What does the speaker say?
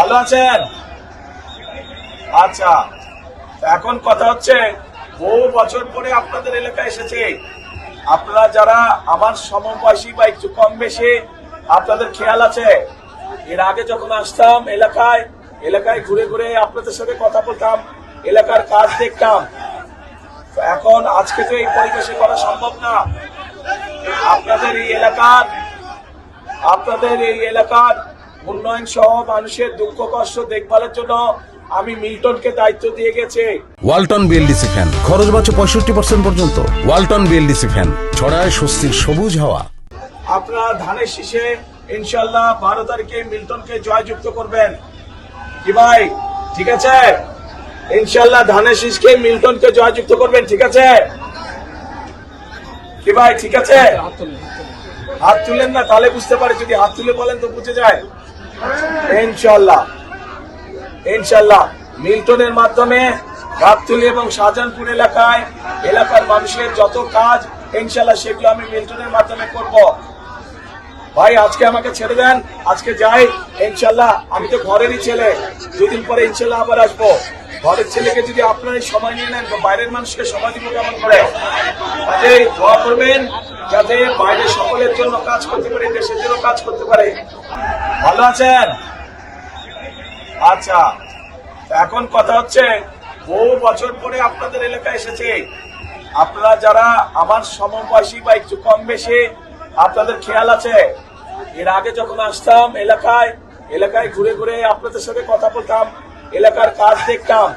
ভালো আছেন? আচ্ছা, এখন কথা হচ্ছে বহু বছর পরে আপনাদের এলাকায় এসেছে। আপনারা যারা আমার সমবয়সী বা একটু কম বেশি, আপনাদের খেয়াল আছে এর আগে যখন আসতাম এলাকায় ঘুরে ঘুরে আপনাদের সাথে কথা বলতাম, এলাকার কাজ দেখতাম। তো এখন আজকে তো এই পরিবেশে করা সম্ভব না। আপনাদের এই এলাকার উন্নয়ন সহ মানুষের দুঃখ কষ্ট দেখভালের জন্য আমি মিল্টনকে দায়িত্ব দিয়ে গেছি। ওয়ালটন বিএলডিসি ফ্যান খরচ বাঁচে 65% পর্যন্ত। ওয়ালটন বিএলডিসি ফ্যান ছড়ায় স্বস্তির সবুজ হাওয়া। আপনারা ধানের শীষে ইনশাল্লাহ 12 তারিখে মিল্টনকে জয়যুক্ত করবেন কি ভাই? ঠিক আছে, ইনশাল্লাহ ধানের শীষকে মিল্টনকে জয়যুক্ত করবেন, ঠিক আছে কি ভাই? ঠিক আছে, হাত তুলেন না, তাহলে বুঝতে পারে। যদি হাত তুলে বলেন তো বুঝে যায়। ইনশাল্লাহ মিল্টনের মাধ্যমে গাবতলী এবং শাহজাহানপুর এলাকার মানুষের যত কাজ ইনশাল্লাহ সেগুলো আমি মিল্টনের মাধ্যমে করব। ভাই আজকে আমাকে ছেড়ে দেন, আজকে যাই ইনশাল্লাহ। আমি তো ঘরেরই ছেলে, দুদিন পরে ইনশাল্লাহ আবার আসবো। ঘরের ছেলেকে যদি আপনারা সময় নিয়ে নেন তো বাইরের মানুষকে সময় দিব কেমন করে? কাজেই দোয়া করবেন যাতে বাইরে সকলের জন্য কাজ করতে পারে, দেশের জন্য কাজ করতে পারে। ভালো আছেন? আচ্ছা, এখন কথা হচ্ছে বহু বছর পরে আপনাদের এলাকায় এসেছে। আপনারা যারা আমার সমবয়সী বা একটু কম বেশি, আপনাদের খেয়াল আছে এর আগে যখন আসতাম এলাকায় ঘুরে ঘুরে আপনাদের সাথে কথা বলতাম, এলাকার কাজ দেখতাম।